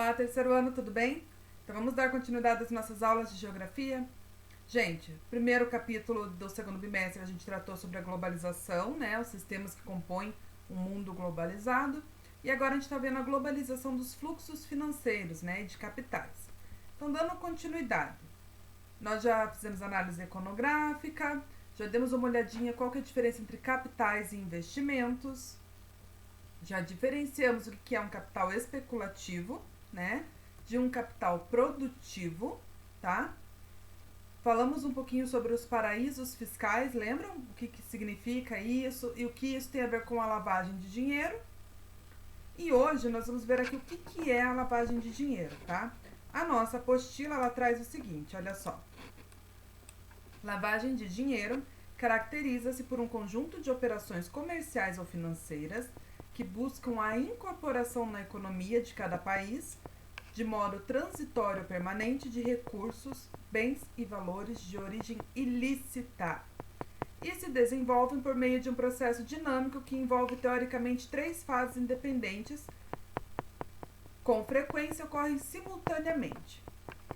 Olá, terceiro ano, tudo bem? Então vamos dar continuidade às nossas aulas de geografia? Gente, primeiro capítulo do segundo bimestre a gente tratou sobre a globalização, né? Os sistemas que compõem um mundo globalizado. E agora a gente está vendo a globalização dos fluxos financeiros, né? E de capitais. Então, dando continuidade, nós já fizemos análise econográfica, já demos uma olhadinha qual que é a diferença entre capitais e investimentos. Já diferenciamos o que é um capital especulativo, né, de um capital produtivo, tá? Falamos um pouquinho sobre os paraísos fiscais, lembram o que significa isso e o que isso tem a ver com a lavagem de dinheiro? E hoje nós vamos ver aqui o que é a lavagem de dinheiro, tá? A nossa apostila, ela traz o seguinte, olha só. Lavagem de dinheiro caracteriza-se por um conjunto de operações comerciais ou financeiras que buscam a incorporação na economia de cada país, de modo transitório ou permanente, de recursos, bens e valores de origem ilícita. E se desenvolvem por meio de um processo dinâmico que envolve teoricamente 3 fases independentes, com frequência ocorrem simultaneamente.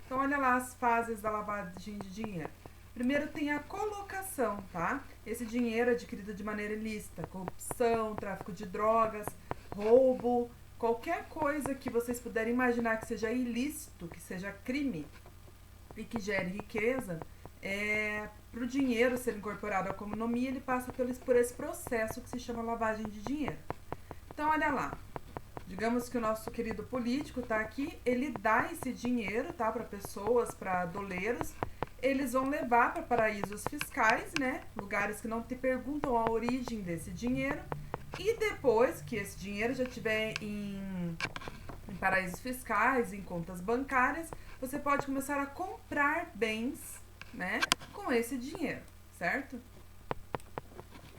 Então, olha lá as fases da lavagem de dinheiro. Primeiro tem a colocação, tá? Esse dinheiro adquirido de maneira ilícita, corrupção, tráfico de drogas, roubo, qualquer coisa que vocês puderem imaginar que seja ilícito, que seja crime e que gere riqueza, para o dinheiro ser incorporado à economia, ele passa por esse processo que se chama lavagem de dinheiro. Então, olha lá. Digamos que o nosso querido político está aqui, ele dá esse dinheiro, tá, para pessoas, para doleiros. Eles vão levar para paraísos fiscais, né? Lugares que não te perguntam a origem desse dinheiro. E depois que esse dinheiro já estiver em paraísos fiscais, em contas bancárias, você pode começar a comprar bens, né? Com esse dinheiro, certo?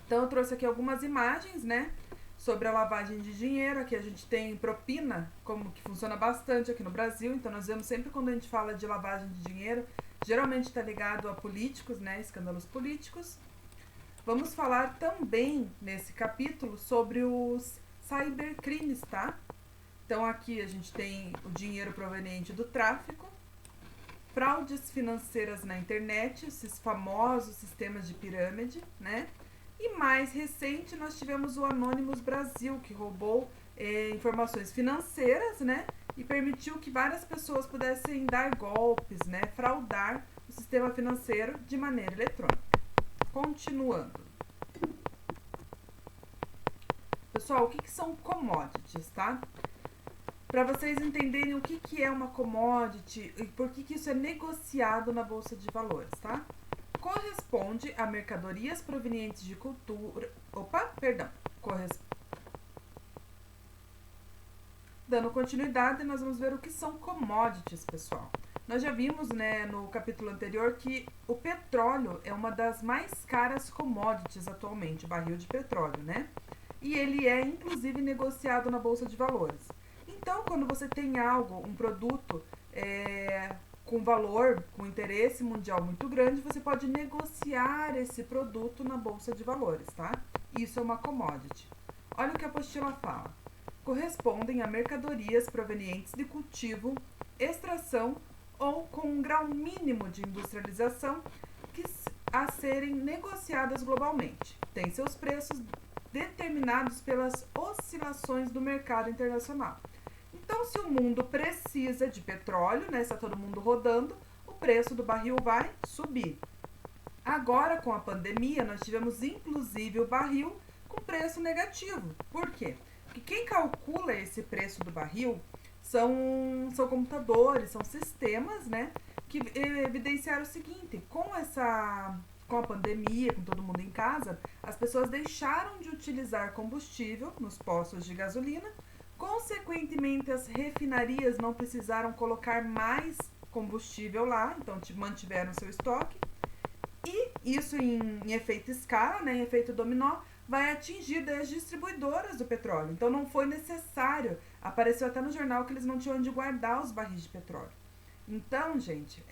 Então eu trouxe aqui algumas imagens, né? Sobre a lavagem de dinheiro. Aqui a gente tem propina, como que funciona bastante aqui no Brasil. Então nós vemos sempre quando a gente fala de lavagem de dinheiro, geralmente está ligado a políticos, né? Escândalos políticos. Vamos falar também nesse capítulo sobre os cybercrimes, tá? Então aqui a gente tem o dinheiro proveniente do tráfico, fraudes financeiras na internet, esses famosos sistemas de pirâmide, né? E mais recente nós tivemos o Anonymous Brasil, que roubou informações financeiras, né? E permitiu que várias pessoas pudessem dar golpes, né? Fraudar o sistema financeiro de maneira eletrônica. Continuando. Pessoal, o que são commodities, tá? Para vocês entenderem o que é uma commodity e por que isso é negociado na Bolsa de Valores, tá? Corresponde a mercadorias provenientes de cultura... Dando continuidade, nós vamos ver o que são commodities, pessoal. Nós já vimos, né, no capítulo anterior que o petróleo é uma das mais caras commodities atualmente, o barril de petróleo, né? E ele é, inclusive, negociado na Bolsa de Valores. Então, quando você tem algo, um produto com valor, com interesse mundial muito grande, você pode negociar esse produto na Bolsa de Valores, tá? Isso é uma commodity. Olha o que a apostila fala. Correspondem a mercadorias provenientes de cultivo, extração ou com um grau mínimo de industrialização a serem negociadas globalmente. Tem seus preços determinados pelas oscilações do mercado internacional. Então, se o mundo precisa de petróleo, né, está todo mundo rodando, o preço do barril vai subir. Agora, com a pandemia, nós tivemos inclusive o barril com preço negativo. Por quê? Porque quem calcula esse preço do barril são computadores, são sistemas, né, que evidenciaram o seguinte: com a pandemia, com todo mundo em casa, as pessoas deixaram de utilizar combustível nos postos de gasolina. Consequentemente, as refinarias não precisaram colocar mais combustível lá, então mantiveram seu estoque. E isso em efeito escala, né, em efeito dominó, vai atingir as distribuidoras do petróleo. Então não foi necessário, apareceu até no jornal que eles não tinham onde guardar os barris de petróleo. Então, gente,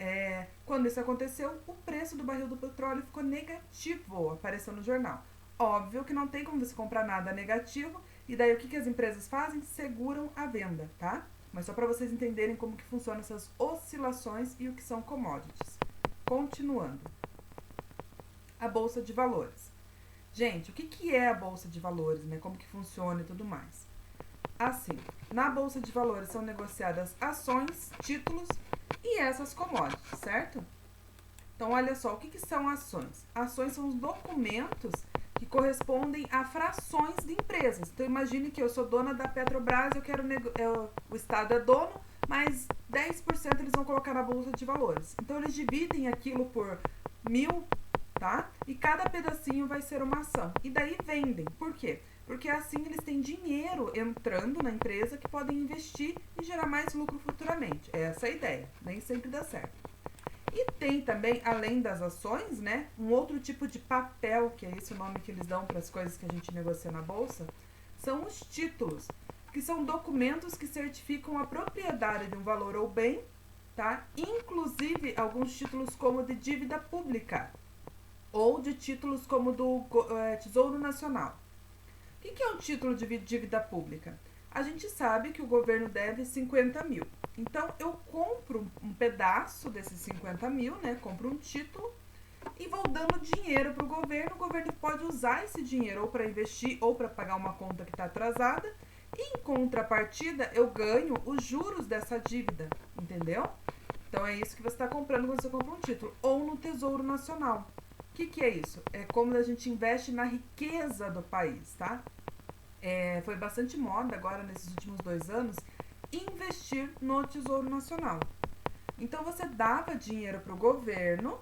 quando isso aconteceu, o preço do barril do petróleo ficou negativo, apareceu no jornal. Óbvio que não tem como você comprar nada negativo, e daí o que as empresas fazem? Seguram a venda, tá? Mas só para vocês entenderem como que funcionam essas oscilações e o que são commodities. Continuando. A Bolsa de Valores. Gente, o que é a Bolsa de Valores, né? Como que funciona e tudo mais. Assim, na Bolsa de Valores são negociadas ações, títulos e essas commodities, certo? Então, olha só, o que são ações? Ações são os documentos que correspondem a frações de empresas. Então, imagine que eu sou dona da Petrobras, o Estado é dono, mas 10% eles vão colocar na Bolsa de Valores. Então, eles dividem aquilo por 1.000, tá? E cada pedacinho vai ser uma ação. E daí vendem. Por quê? Porque assim eles têm dinheiro entrando na empresa que podem investir e gerar mais lucro futuramente. Essa é a ideia. Nem sempre dá certo. E tem também, além das ações, né, um outro tipo de papel, que é esse o nome que eles dão para as coisas que a gente negocia na bolsa, são os títulos, que são documentos que certificam a propriedade de um valor ou bem, tá? Inclusive alguns títulos como de dívida pública ou de títulos como do Tesouro Nacional. O que é um título de dívida pública? A gente sabe que o governo deve 50 mil. Então, eu compro um pedaço desses 50 mil, né? Compro um título e vou dando dinheiro para o governo pode usar esse dinheiro ou para investir ou para pagar uma conta que está atrasada. E, em contrapartida, eu ganho os juros dessa dívida, entendeu? Então, é isso que você está comprando quando você compra um título. Ou no Tesouro Nacional. O que é isso? É como a gente investe na riqueza do país, tá? Foi bastante moda agora, nesses últimos 2 anos, investir no Tesouro Nacional. Então, você dava dinheiro para o governo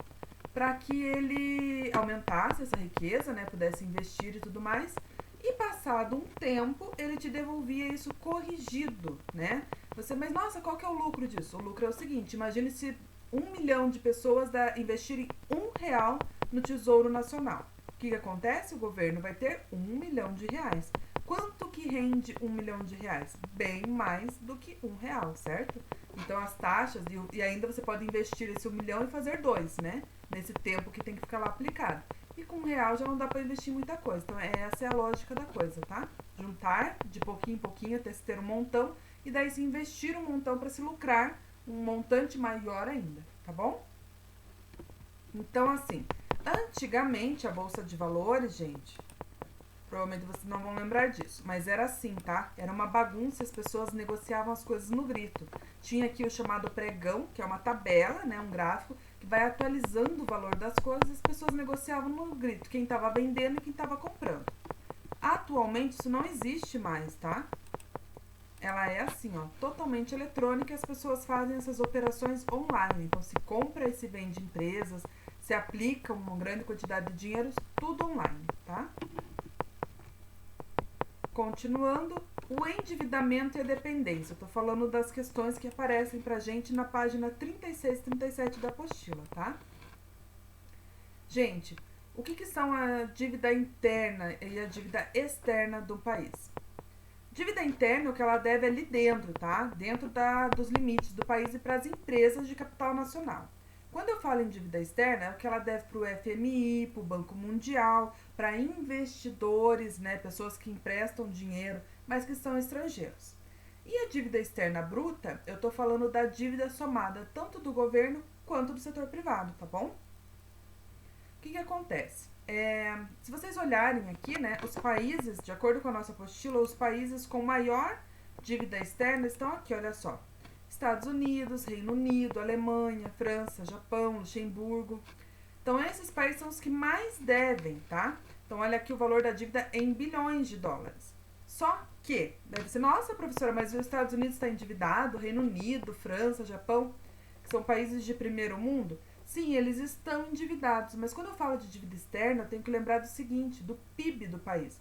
para que ele aumentasse essa riqueza, né? Pudesse investir e tudo mais. E, passado um tempo, ele te devolvia isso corrigido, né? Mas nossa, qual que é o lucro disso? O lucro é o seguinte, imagine se 1 milhão de pessoas investirem R$1 no Tesouro Nacional. O que acontece? O governo vai ter R$1 milhão. Quanto que rende R$1 milhão? Bem mais do que R$1, certo? Então, as taxas, e ainda você pode investir esse 1 milhão e fazer 2, né? Nesse tempo que tem que ficar lá aplicado. E com R$1 já não dá para investir muita coisa. Então, essa é a lógica da coisa, tá? Juntar de pouquinho em pouquinho até se ter um montão, e daí se investir um montão para se lucrar um montante maior ainda, tá bom? Então, assim, antigamente a Bolsa de Valores, gente, provavelmente vocês não vão lembrar disso, mas era assim, tá? Era uma bagunça, as pessoas negociavam as coisas no grito. Tinha aqui o chamado pregão, que é uma tabela, né, um gráfico, que vai atualizando o valor das coisas e as pessoas negociavam no grito, quem estava vendendo e quem estava comprando. Atualmente isso não existe mais, tá? Ela é assim, ó, totalmente eletrônica e as pessoas fazem essas operações online. Então, se compra e se vende empresas, se aplica uma grande quantidade de dinheiro, tudo online, tá? Continuando, o endividamento e a dependência. Eu tô falando das questões que aparecem pra gente na página 36 e 37 da apostila, tá? Gente, o que são a dívida interna e a dívida externa do país? Dívida interna é o que ela deve ali dentro, tá? Dentro dos limites do país e para as empresas de capital nacional. Quando eu falo em dívida externa, é o que ela deve para o FMI, para o Banco Mundial, para investidores, né? Pessoas que emprestam dinheiro, mas que são estrangeiros. E a dívida externa bruta, eu tô falando da dívida somada tanto do governo quanto do setor privado, tá bom? O que acontece? Se vocês olharem aqui, né, os países, de acordo com a nossa apostila, os países com maior dívida externa estão aqui, olha só. Estados Unidos, Reino Unido, Alemanha, França, Japão, Luxemburgo. Então, esses países são os que mais devem, tá? Então, olha aqui o valor da dívida em bilhões de dólares. Só que, deve ser, nossa, professora, mas os Estados Unidos está endividado, Reino Unido, França, Japão, que são países de primeiro mundo. Sim, eles estão endividados, mas quando eu falo de dívida externa, eu tenho que lembrar do seguinte, do PIB do país.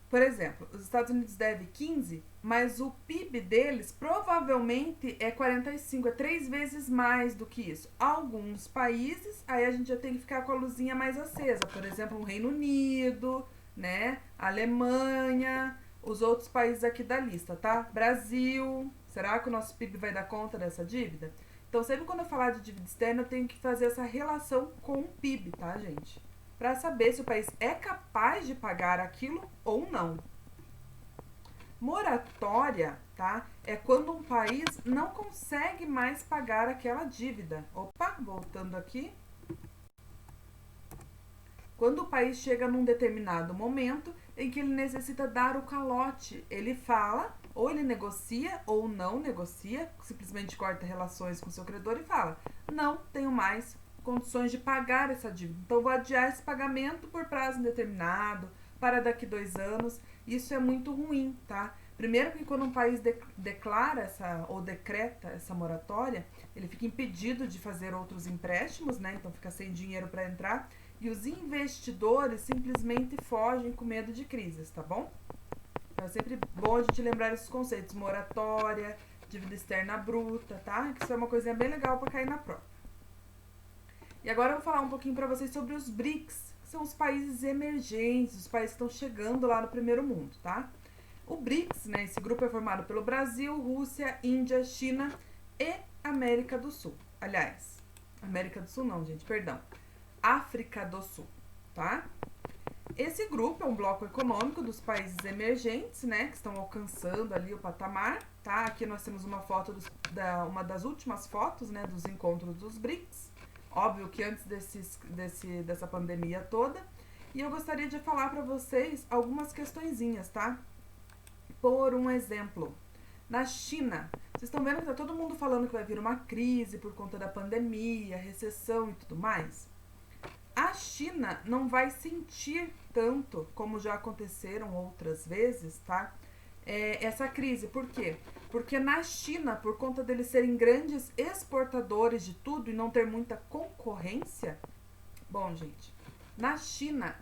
Por exemplo, os Estados Unidos devem 15, mas o PIB deles provavelmente é 45, é 3 vezes mais do que isso. Alguns países, aí a gente já tem que ficar com a luzinha mais acesa. Por exemplo, o Reino Unido, né? A Alemanha, os outros países aqui da lista, tá? Brasil, será que o nosso PIB vai dar conta dessa dívida? Então, sempre quando eu falar de dívida externa, eu tenho que fazer essa relação com o PIB, tá, gente? Para saber se o país é capaz de pagar aquilo ou não. Moratória, tá? É quando um país não consegue mais pagar aquela dívida. Opa, voltando aqui. Quando o país chega num determinado momento em que ele necessita dar o calote, ele fala, ou ele negocia ou não negocia, simplesmente corta relações com seu credor e fala: não tenho mais condições de pagar essa dívida, então vou adiar esse pagamento por prazo indeterminado, para daqui 2 anos. Isso é muito ruim, tá? Primeiro que quando um país declara ou decreta essa moratória, ele fica impedido de fazer outros empréstimos, né? Então fica sem dinheiro para entrar. E os investidores simplesmente fogem com medo de crises, tá bom? Então é sempre bom a gente lembrar esses conceitos. Moratória, dívida externa bruta, tá? Que isso é uma coisinha bem legal para cair na prova. E agora eu vou falar um pouquinho para vocês sobre os BRICS, que são os países emergentes, os países que estão chegando lá no primeiro mundo, tá? O BRICS, né, esse grupo é formado pelo Brasil, Rússia, Índia, China e América do Sul. Aliás, América do Sul não, gente, perdão. África do Sul, tá? Esse grupo é um bloco econômico dos países emergentes, né, que estão alcançando ali o patamar, tá? Aqui nós temos uma foto uma das últimas fotos, né, dos encontros dos BRICS. Óbvio que antes dessa pandemia toda. E eu gostaria de falar para vocês algumas questõezinhas, tá? Por um exemplo, na China, vocês estão vendo que tá todo mundo falando que vai vir uma crise por conta da pandemia, recessão e tudo mais. A China não vai sentir tanto, como já aconteceram outras vezes, tá? Essa crise. Por quê? Porque na China, por conta deles serem grandes exportadores de tudo e não ter muita concorrência, bom, gente, na China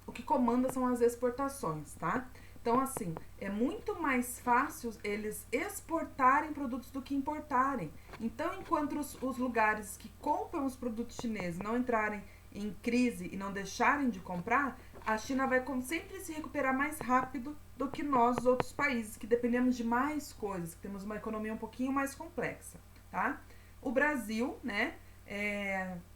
o que comanda são as exportações, tá? Então, assim, é muito mais fácil eles exportarem produtos do que importarem. Então, enquanto os lugares que compram os produtos chineses não entrarem em crise e não deixarem de comprar, a China vai sempre se recuperar mais rápido do que nós, os outros países, que dependemos de mais coisas, que temos uma economia um pouquinho mais complexa, tá? O Brasil, né,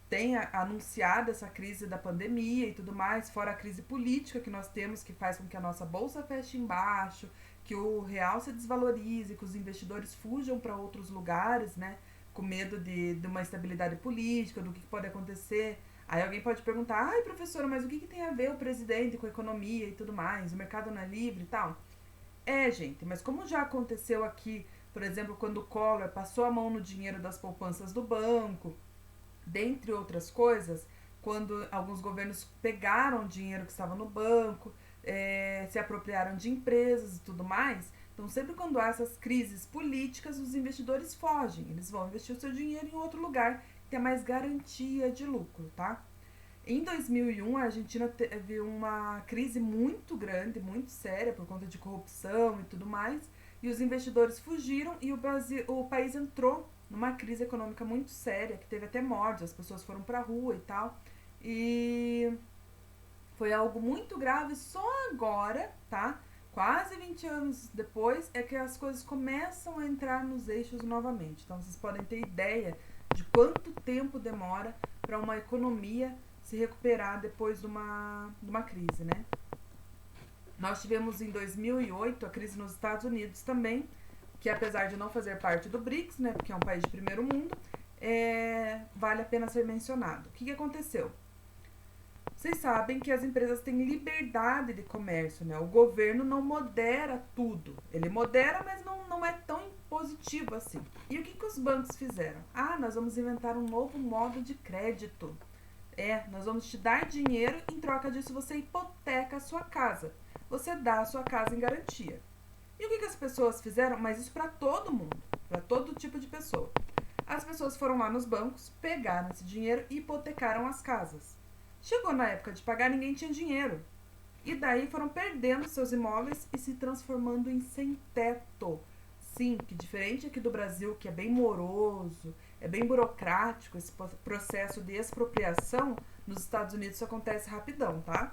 tem anunciado essa crise da pandemia e tudo mais, fora a crise política que nós temos, que faz com que a nossa bolsa feche embaixo, que o real se desvalorize, que os investidores fujam para outros lugares, né, com medo de uma instabilidade política, do que pode acontecer. Aí alguém pode perguntar: ai, professora, mas o que tem a ver o presidente com a economia e tudo mais? O mercado não é livre e tal? Gente, mas como já aconteceu aqui, por exemplo, quando o Collor passou a mão no dinheiro das poupanças do banco, dentre outras coisas, quando alguns governos pegaram o dinheiro que estava no banco, se apropriaram de empresas e tudo mais. Então, sempre quando há essas crises políticas, os investidores fogem. Eles vão investir o seu dinheiro em outro lugar, que tem mais garantia de lucro, tá? Em 2001, a Argentina teve uma crise muito grande, muito séria, por conta de corrupção e tudo mais, e os investidores fugiram e o país entrou numa crise econômica muito séria, que teve até mortes, as pessoas foram pra rua e tal, e foi algo muito grave. Só agora, tá? Quase 20 anos depois, é que as coisas começam a entrar nos eixos novamente. Então, vocês podem ter ideia de quanto tempo demora para uma economia se recuperar depois de uma crise, né? Nós tivemos em 2008 a crise nos Estados Unidos também, que apesar de não fazer parte do BRICS, né, porque é um país de primeiro mundo, vale a pena ser mencionado. O que aconteceu? Vocês sabem que as empresas têm liberdade de comércio, né? O governo não modera tudo. Ele modera, mas não é tão impositivo assim. E o que os bancos fizeram? Nós vamos inventar um novo modo de crédito. Nós vamos te dar dinheiro, em troca disso você hipoteca a sua casa. Você dá a sua casa em garantia. E o que as pessoas fizeram? Mas isso para todo mundo, para todo tipo de pessoa. As pessoas foram lá nos bancos, pegaram esse dinheiro e hipotecaram as casas. Chegou na época de pagar, ninguém tinha dinheiro. E daí foram perdendo seus imóveis e se transformando em sem-teto. Sim, que diferente aqui do Brasil, que é bem moroso, é bem burocrático esse processo de expropriação, nos Estados Unidos isso acontece rapidão, tá?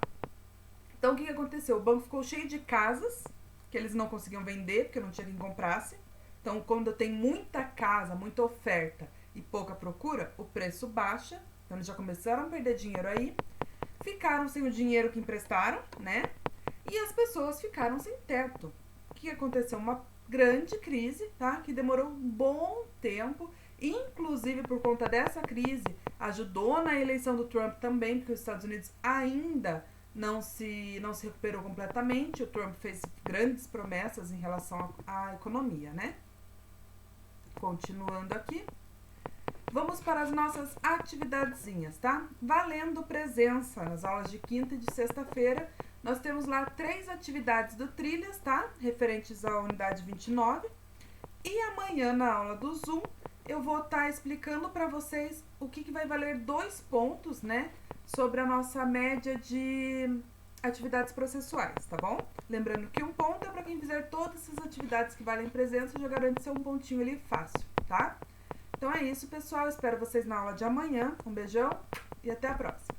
Então o que aconteceu? O banco ficou cheio de casas que eles não conseguiam vender, porque não tinha quem comprasse. Então, quando tem muita casa, muita oferta e pouca procura, o preço baixa. Então, eles já começaram a perder dinheiro aí. Ficaram sem o dinheiro que emprestaram, né? E as pessoas ficaram sem teto. que aconteceu? Uma grande crise, tá? Que demorou um bom tempo. Inclusive, por conta dessa crise, ajudou na eleição do Trump também, porque os Estados Unidos ainda não se recuperou completamente. O Trump fez grandes promessas em relação à economia, né? Continuando aqui. Vamos para as nossas atividadezinhas, tá? Valendo presença nas aulas de quinta e de sexta-feira. Nós temos lá 3 atividades do Trilhas, tá? Referentes à unidade 29. E amanhã, na aula do Zoom, eu vou estar explicando para vocês o que vai valer 2 pontos, né? Sobre a nossa média de atividades processuais, tá bom? Lembrando que 1 ponto é para quem fizer todas essas atividades que valem presença, já garante ser um pontinho ali fácil, tá? Então é isso, pessoal. Espero vocês na aula de amanhã. Um beijão e até a próxima.